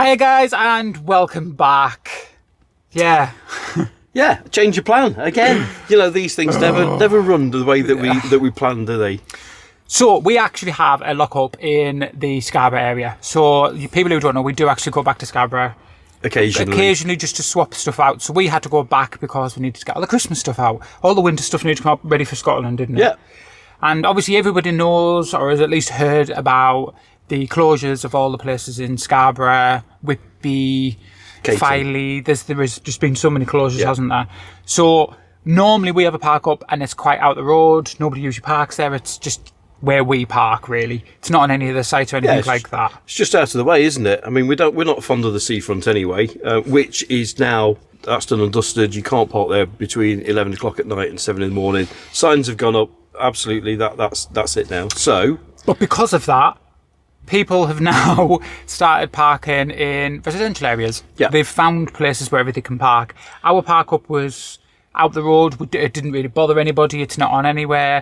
Hiya guys, and welcome back. Yeah. Yeah, change your plan again. You know, these things never run the way that we planned, do they? So we actually have a lock-up in the Scarborough area. So people who don't know, we do actually go back to Scarborough occasionally just to swap stuff out. So we had to go back because we needed to get all the Christmas stuff out. All the winter stuff needed to come up ready for Scotland, didn't it? Yeah. And obviously everybody knows, or has at least heard about the closures of all the places in Scarborough, Whitby, Filey. There has just been so many closures, hasn't there? So normally we have a park up and it's quite out the road. Nobody usually parks there. It's just where we park, really. It's not on any of the sites or anything like that. It's just out of the way, isn't it? I mean, we're not fond of the seafront anyway, which is now, that's done and dusted. You can't park there between 11 o'clock at night and 7 in the morning. Signs have gone up. Absolutely, that's it now. So, but because of that, people have now started parking in residential areas. Yeah. They've found places wherever they can park. Our park up was out the road. It didn't really bother anybody. It's not on anywhere.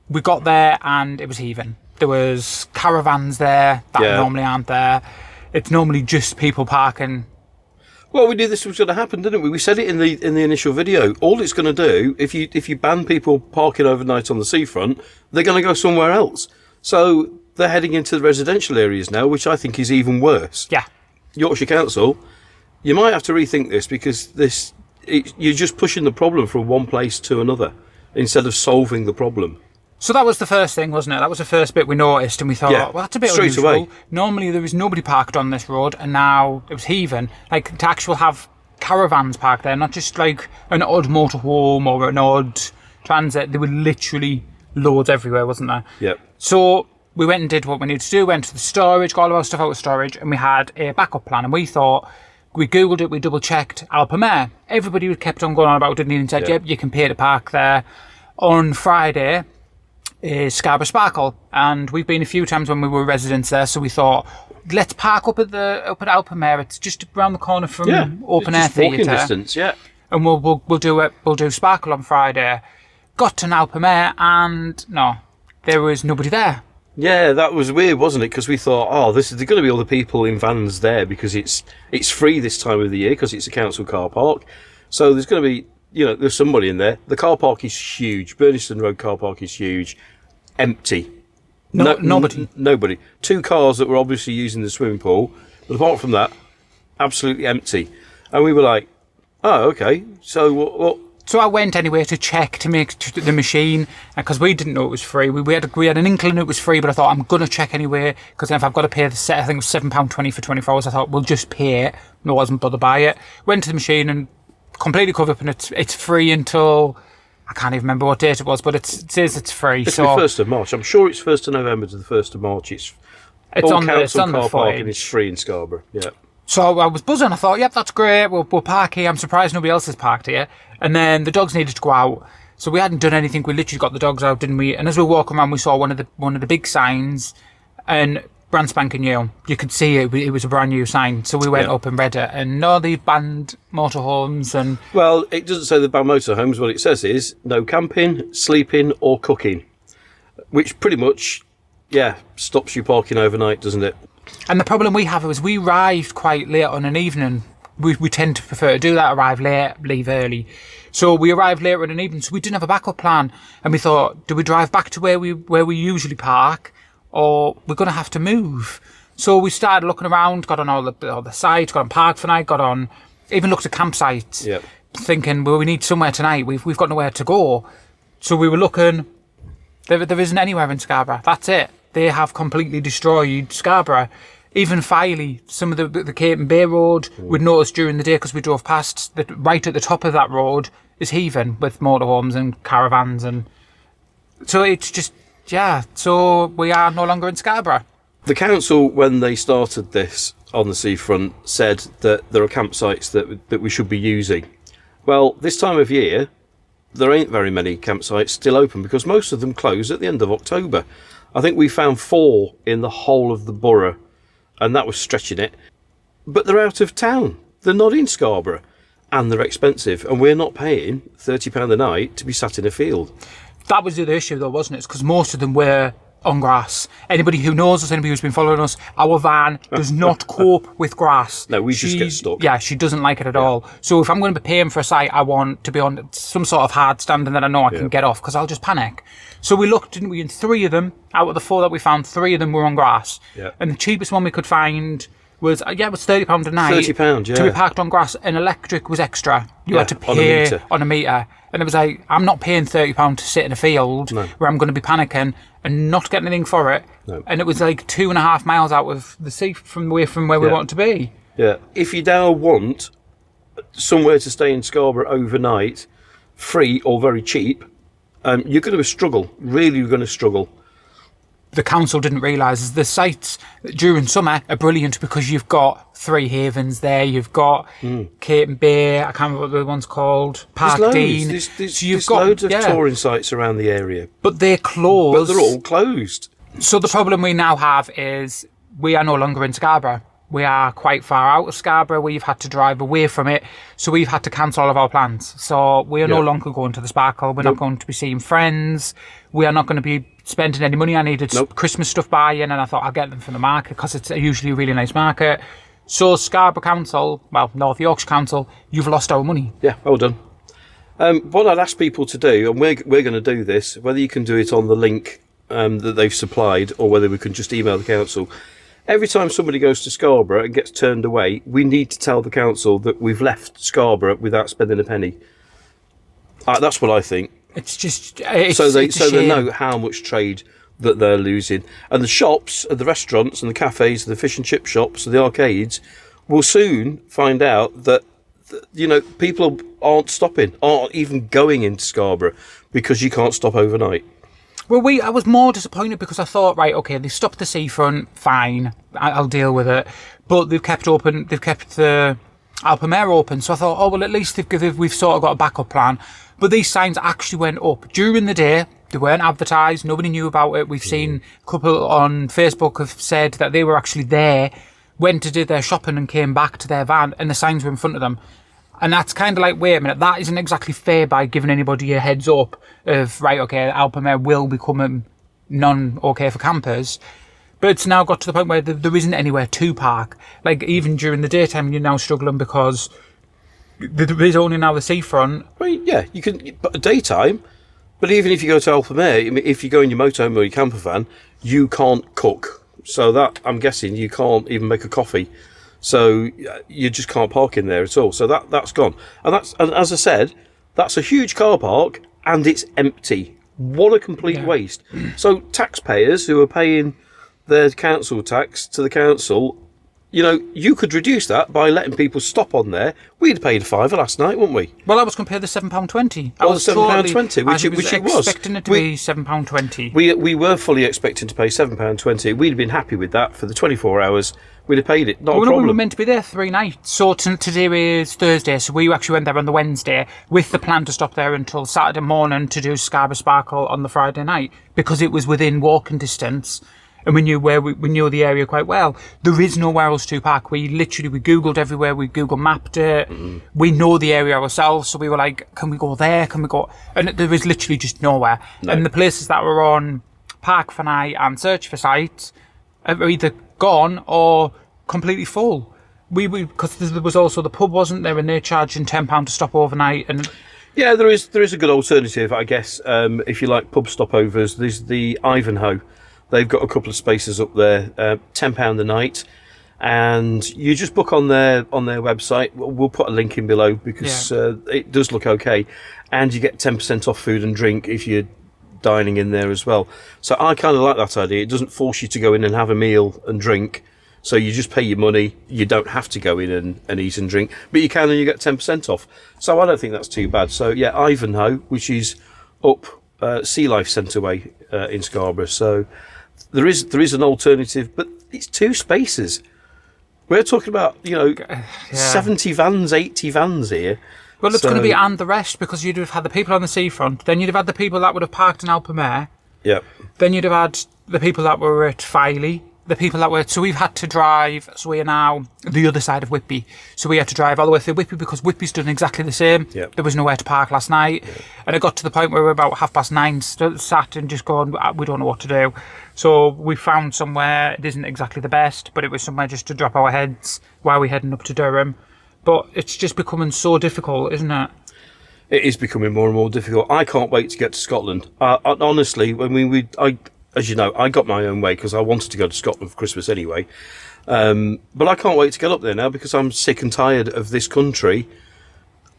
We got there and it was heaving. There was caravans there that normally aren't there. It's normally just people parking. Well, we knew this was going to happen, didn't we? We said it in the initial video. All it's going to do, if you ban people parking overnight on the seafront, they're going to go somewhere else. So they're heading into the residential areas now, which I think is even worse. Yeah. Yorkshire Council, you might have to rethink this because you're just pushing the problem from one place to another instead of solving the problem. So that was the first thing, wasn't it? That was the first bit we noticed, and we thought, well, that's a bit straight unusual. away. Normally there was nobody parked on this road, and now it was heaving. Like, to actually have caravans parked there, not just like an odd motorhome or an odd transit. There were literally loads everywhere, wasn't there? Yep. So we went and did what we needed to do, went to the storage, got all of our stuff out of storage, and we had a backup plan, and we thought, we Googled it, we double-checked Alpamare. Everybody kept on going on about it and said, yep, you can pay to park there. On Friday is Scarborough Sparkle, and we've been a few times when we were residents there, so we thought, let's park up at Alpamare. It's just around the corner from Open Air Theatre. Walking distance, yeah. And we'll do it. We'll do Sparkle on Friday. Got to Alpamare, and no, there was nobody there. Yeah, that was weird, wasn't it? Because we thought, there's going to be other people in vans there because it's free this time of the year because it's a council car park. So there's going to be, there's somebody in there. The car park is huge. Burniston Road car park is huge. Empty. Nobody. 2 cars that were obviously using the swimming pool, but apart from that, absolutely empty. And we were like, oh, okay. So what? So I went anyway to check to make the machine because we didn't know it was free. We had an inkling it was free, but I thought I'm going to check anyway because if I've got to pay the set, I think it was £7.20 for 24 hours. I thought we'll just pay it. I wasn't bothered by it. Went to the machine and completely covered up, and it's free until I can't even remember what date it was, but it says it's free. It's the 1st of March. I'm sure it's 1st of November to the 1st of March. It's on council car park and it's free in Scarborough. Yeah. So I was buzzing. I thought, yep, that's great. We'll park here. I'm surprised nobody else has parked here. And then the dogs needed to go out. So we hadn't done anything. We literally got the dogs out, didn't we? And as we were walking around, we saw one of the big signs, and brand spanking new. You could see it. It was a brand new sign. So we went up and read it. And no, they banned motorhomes and... Well, it doesn't say they ban motorhomes. What it says is no camping, sleeping or cooking. Which pretty much, stops you parking overnight, doesn't it? And the problem we have is we arrived quite late on an evening. We tend to prefer to do that, arrive late, leave early. So we arrived later in an evening, so we didn't have a backup plan. And we thought, do we drive back to where we usually park, or we're going to have to move? So we started looking around, got on all the sites, got on Park for Night, even looked at campsites, thinking, well, we need somewhere tonight. We've got nowhere to go. So we were looking. There isn't anywhere in Scarborough. That's it. They have completely destroyed Scarborough. Even Filey, some of the Cape and Bay Road, we'd noticed during the day because we drove past that right at the top of that road is heaving with motorhomes and caravans, and so it's just so we are no longer in Scarborough. The council, when they started this on the seafront, said that there are campsites that we should be using. Well, this time of year, there ain't very many campsites still open because most of them close at the end of October. I think we found 4 in the whole of the borough, and that was stretching it. But they're out of town. They're not in Scarborough, and they're expensive, and we're not paying £30 a night to be sat in a field. That was the issue, though, wasn't it? Because most of them were on grass. Anybody who knows us, anybody who's been following us, our van does not cope with grass. No, we just get stuck. Yeah, she doesn't like it at all. So if I'm going to be paying for a site, I want to be on some sort of hard standing that I know I can get off, because I'll just panic. So we looked, didn't we, and 3 of them, out of the 4 that we found, 3 of them were on grass. Yeah. And the cheapest one we could find was, it was £30 a night. £30, yeah. To be parked on grass, and electric was extra. You had to on a pay meter. on a meter. And it was like, I'm not paying £30 to sit in a field where I'm going to be panicking and not get anything for it. No. And it was like 2.5 miles out of the sea from where we wanted to be. Yeah. If you now want somewhere to stay in Scarborough overnight, free or very cheap, you're going to struggle. Really, you're going to struggle. The council didn't realise the sites during summer are brilliant because you've got 3 havens there, you've got Cape and Bay, I can't remember what the one's called, Park Dean. There's loads of touring sites around the area. But they're closed. But they're all closed. So the problem we now have is we are no longer in Scarborough. We are quite far out of Scarborough. We've had to drive away from it. So we've had to cancel all of our plans. So we are no longer going to the Sparkle. We're not going to be seeing friends. We are not going to be spending any money. I needed Christmas stuff buying, and I thought I'll get them from the market because it's usually a really nice market. So Scarborough Council, well, North Yorkshire Council, you've lost our money. Yeah, well done. What I'd ask people to do, and we're going to do this, whether you can do it on the link that they've supplied or whether we can just email the council. Every time somebody goes to Scarborough and gets turned away, we need to tell the council that we've left Scarborough without spending a penny. That's what I think. It's just so they know how much trade that they're losing, and the shops, and the restaurants, and the cafes, and the fish and chip shops, and the arcades will soon find out that people aren't even going into Scarborough because you can't stop overnight. Well, I was more disappointed because I thought, right, okay, they've stopped the seafront, fine, I'll deal with it. But they've kept the Alpamare open, so I thought, oh, well, at least we've sort of got a backup plan. But these signs actually went up during the day. They weren't advertised. Nobody knew about it. We've seen a couple on Facebook have said that they were actually there, went to do their shopping and came back to their van, and the signs were in front of them. And that's kind of like, wait a minute, that isn't exactly fair by giving anybody a heads up of, right, okay, Alpamare will become non-okay for campers. But it's now got to the point where there isn't anywhere to park. Like, even during the daytime, you're now struggling because there is only now the seafront. Well, yeah, you can, but daytime. But even if you go to Alpamare, if you go in your motorhome or your camper van, you can't cook. So that, I'm guessing, you can't even make a coffee. So you just can't park in there at all. So that's gone. And as I said, that's a huge car park and it's empty. What a complete waste. So taxpayers who are paying their council tax to the council, you could reduce that by letting people stop on there. We'd paid £5 last night, wouldn't we? Well, I was compared to £7.20. I was £7.20, which it was. Expecting it to be £7.20. We were fully expecting to pay £7.20. We'd have been happy with that for the 24 hours. We'd have paid it, not a problem. We were meant to be there 3 nights. So today is Thursday, so we actually went there on the Wednesday with the plan to stop there until Saturday morning to do Scarborough Sparkle on the Friday night because it was within walking distance. And we knew we knew the area quite well. There is nowhere else to park. We Googled everywhere. We Google mapped it. We know the area ourselves. So we were like, can we go there? Can we go? And there is literally just nowhere. No. And the places that were on Park for Night and Search for Sites are either gone or completely full. Because there was also the pub, wasn't there? And they're charging £10 to stop overnight. And yeah, there is a good alternative, I guess. If you like pub stopovers, there's the Ivanhoe. They've got a couple of spaces up there, £10 a night, and you just book on their website. We'll put a link in below because it does look okay, and you get 10% off food and drink if you're dining in there as well. So I kind of like that idea. It doesn't force you to go in and have a meal and drink, so you just pay your money. You don't have to go in and eat and drink, but you can and you get 10% off. So I don't think that's too bad. So yeah, Ivanhoe, which is up Sea Life Centre way in Scarborough. So there is an alternative, but it's 2 spaces. We're talking about 70 vans, 80 vans here. Well, it's going to be and the rest because you'd have had the people on the seafront, then you'd have had the people that would have parked in Alpamare. Yeah. Then you'd have had the people that were at Filey. the people that were, so we've had to drive, so we are now the other side of Whitby. So we had to drive all the way through Whitby because Whitby's done exactly the same. Yep. There was nowhere to park last night. Yep. And it got to the point where we were about 9:30 sat and just going, we don't know what to do. So we found somewhere, it isn't exactly the best, but it was somewhere just to drop our heads while we're heading up to Durham. But it's just becoming so difficult, isn't it? It is becoming more and more difficult. I can't wait to get to Scotland. Honestly, as you know, I got my own way because I wanted to go to Scotland for Christmas anyway. But I can't wait to get up there now because I'm sick and tired of this country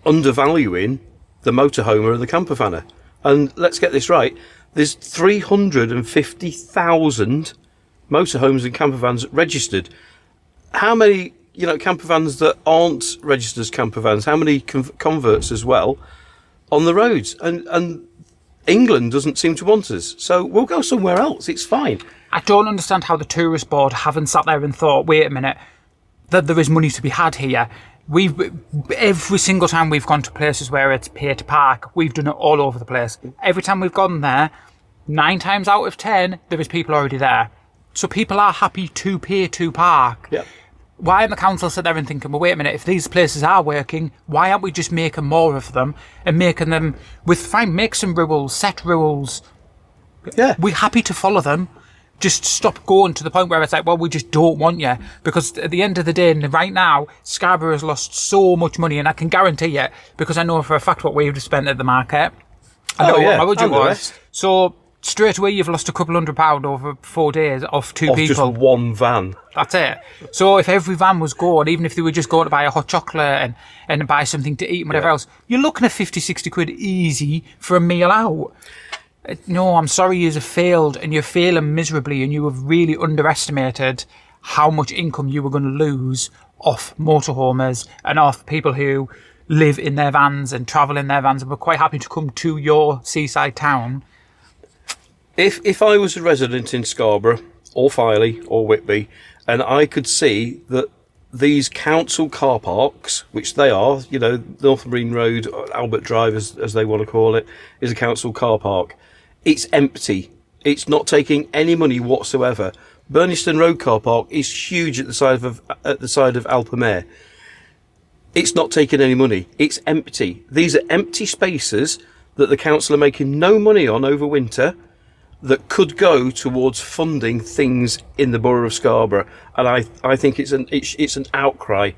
undervaluing the motorhomer and the camper vanner. And let's get this right. There's 350,000 motorhomes and camper vans registered. How many, camper vans that aren't registered as camper vans? How many converts as well on the roads? And England doesn't seem to want us, so we'll go somewhere else. It's fine. I don't understand how the tourist board haven't sat there and thought, wait a minute, that there is money to be had here. Every single time we've gone to places where it's pay to park, we've done it all over the place. Every time we've gone there, 9 times out of 10, there is people already there. So people are happy to pay to park. Yep. Why aren't the council sitting there and thinking, well, wait a minute, if these places are working, why aren't we just making more of them and making them make some rules, set rules. Yeah. We're happy to follow them. Just stop going to the point where it's like, well, we just don't want you. Because at the end of the day, and right now, Scarborough has lost so much money, and I can guarantee you, because I know for a fact what we've spent at the market. I know what my budget was. So straight away, you've lost a couple £100 over 4 days off two people. Just one van. That's it. So if every van was going, even if they were just going to buy a hot chocolate and buy something to eat and whatever else, you're looking at 50, 60 quid easy for a meal out. No, I'm sorry, you have failed, and you're failing miserably, and you have really underestimated how much income you were going to lose off motorhomers and off people who live in their vans and travel in their vans and were quite happy to come to your seaside town. If I was a resident in Scarborough or Filey or Whitby, and I could see that these council car parks, which they are, Northumberland Road, Albert Drive, as they want to call it, is a council car park. It's empty. It's not taking any money whatsoever. Burniston Road car park is huge at the side of Alpermere. It's not taking any money. It's empty. These are empty spaces that the council are making no money on over winter, that could go towards funding things in the borough of Scarborough. And I think it's an outcry.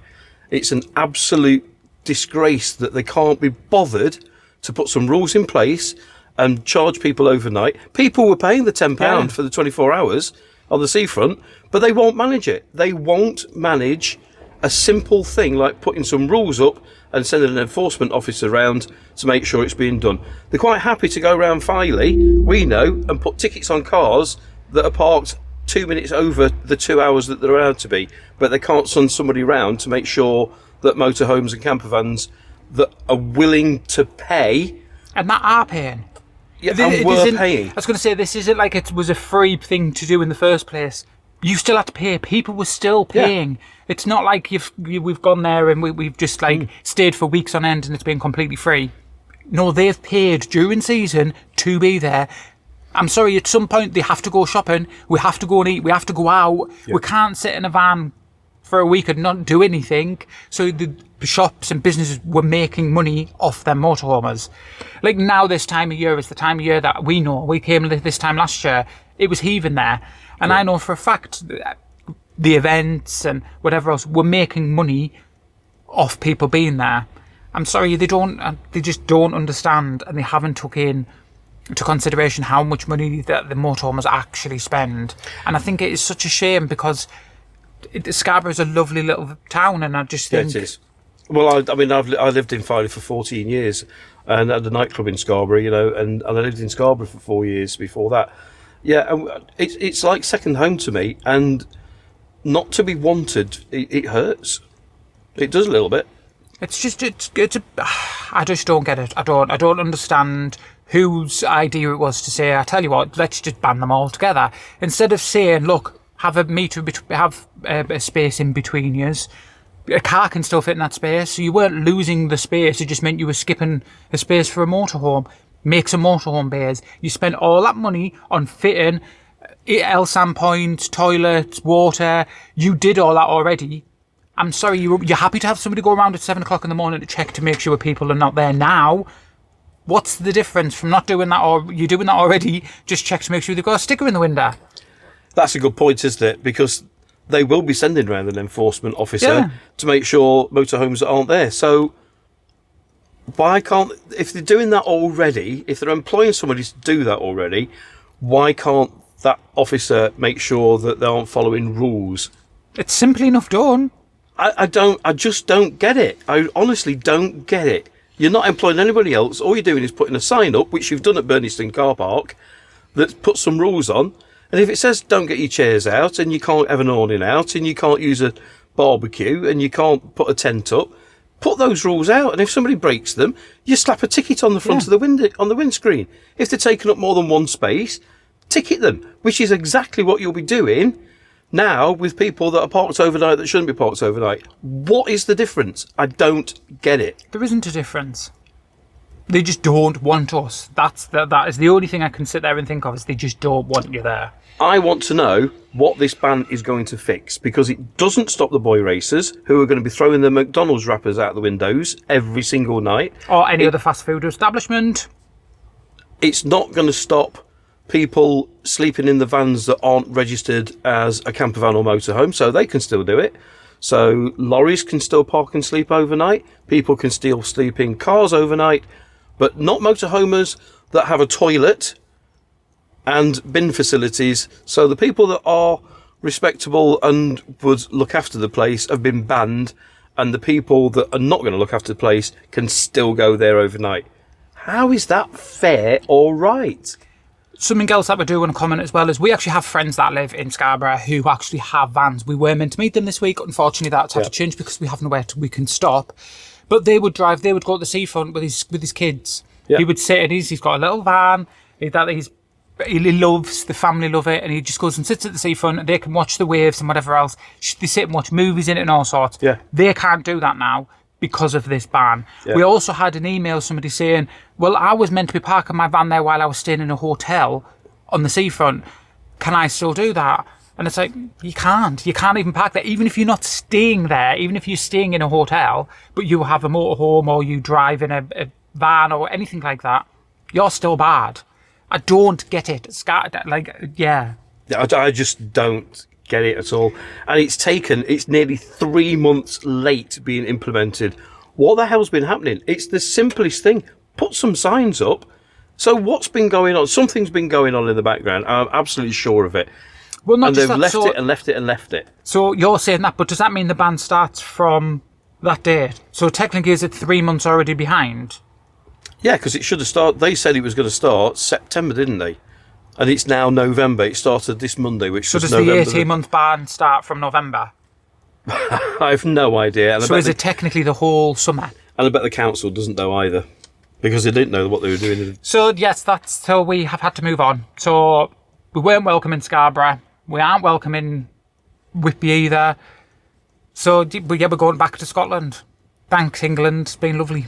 It's an absolute disgrace that they can't be bothered to put some rules in place and charge people overnight. People were paying the £10 for the 24 hours on the seafront, but they won't manage it. They won't manage a simple thing like putting some rules up and sending an enforcement officer around to make sure it's being done. They're quite happy to go around Filey, we know, and put tickets on cars that are parked 2 minutes over the 2 hours that they're allowed to be, but they can't send somebody round to make sure that motorhomes and camper vans that are willing to pay... And that are paying. Yeah, and were paying. I was going to say, this isn't like it was a free thing to do in the first place. You still had to pay. People were still paying. Yeah. It's not like we've gone there and we've just stayed for weeks on end and it's been completely free. No, they've paid during season to be there. I'm sorry, at some point they have to go shopping. We have to go and eat. We have to go out. Yep. We can't sit in a van for a week and not do anything. So the shops and businesses were making money off their motorhomers. Like now, this time of year is the time of year that we know. We came this time last year. It was heaving there. And I know for a fact that the events and whatever else were making money off people being there. I'm sorry, they just don't understand, and they haven't took into consideration how much money that the motorhomers actually spend. And I think it is such a shame because Scarborough is a lovely little town, and I just think... Yeah, it is. Well, I lived in Filey for 14 years and had a nightclub in Scarborough, and I lived in Scarborough for 4 years before that. Yeah, and it's like second home to me, and not to be wanted, it hurts. It does a little bit. I just don't get it. I don't understand whose idea it was to say, I tell you what, let's just ban them all together. Instead of saying, look, have a space in between yous. A car can still fit in that space, so you weren't losing the space, it just meant you were skipping a space for a motorhome. Make some motorhome bays. You spent all that money on fitting Elsan Point, toilets, water. You did all that already. I'm sorry, you're happy to have somebody go around at 7 o'clock in the morning to check to make sure people are not there now. What's the difference from not doing that, or you doing that already? Just check to make sure they've got a sticker in the window. That's a good point, isn't it? Because they will be sending around an enforcement officer to make sure motorhomes aren't there. So why can't, if they're doing that already, if they're employing somebody to do that already, why can't that officer make sure that they aren't following rules? It's simply enough done. I just don't get it. I honestly don't get it. You're not employing anybody else. All you're doing is putting a sign up, which you've done at Burniston Car Park, that puts some rules on. And if it says don't get your chairs out, and you can't have an awning out, and you can't use a barbecue, and you can't put a tent up, put those rules out. And if somebody breaks them, you slap a ticket on the front of the window, on the windscreen. If they're taking up more than one space, ticket them, which is exactly what you'll be doing now with people that are parked overnight that shouldn't be parked overnight. What is the difference? I don't get it. There isn't a difference. They just don't want us. That is the only thing I can sit there and think of, is they just don't want you there. I want to know what this ban is going to fix, because it doesn't stop the boy racers who are going to be throwing the McDonald's wrappers out the windows every single night. Or any other fast food establishment. It's not going to stop people sleeping in the vans that aren't registered as a camper van or motorhome, so they can still do it. So lorries can still park and sleep overnight. People can still sleep in cars overnight, but not motorhomers that have a toilet and bin facilities. So the people that are respectable and would look after the place have been banned, and the people that are not going to look after the place can still go there overnight. How is that fair or right? Something else that we do want to comment as well is we actually have friends that live in Scarborough who actually have vans. We were meant to meet them this week. Unfortunately, that's had to change because we have nowhere we can stop. But they would go to the seafront with his kids. Yeah. He would sit and he's got a little van. He loves, the family love it, and he just goes and sits at the seafront, and they can watch the waves and whatever else. They sit and watch movies in it and all sorts. Yeah. They can't do that now because of this ban. Yeah. We also had an email, somebody saying, well, I was meant to be parking my van there while I was staying in a hotel on the seafront. Can I still do that? And it's like, you can't. You can't even park there. Even if you're not staying there, even if you're staying in a hotel, but you have a motorhome or you drive in a van or anything like that, you're still bad. I don't get it. I just don't get it at all. And it's nearly 3 months late being implemented. What the hell's been happening? It's the simplest thing. Put some signs up. So what's been going on? Something's been going on in the background. I'm absolutely sure of it. Well, not and just they've that, left it and left it. So you're saying that, but does that mean the ban starts from that date? So technically, is it 3 months already behind? Yeah, because it should have started. They said it was going to start September, didn't they? And it's now November. It started this Monday, which so was November. So does the 18-month ban start from November? I have no idea. And so is it technically the whole summer? And I bet the council doesn't know either, because they didn't know what they were doing. So yes, so we have had to move on. So we weren't welcome in Scarborough. We aren't welcome in Whitby either. So yeah, we're going back to Scotland. Thanks, England. It's been lovely.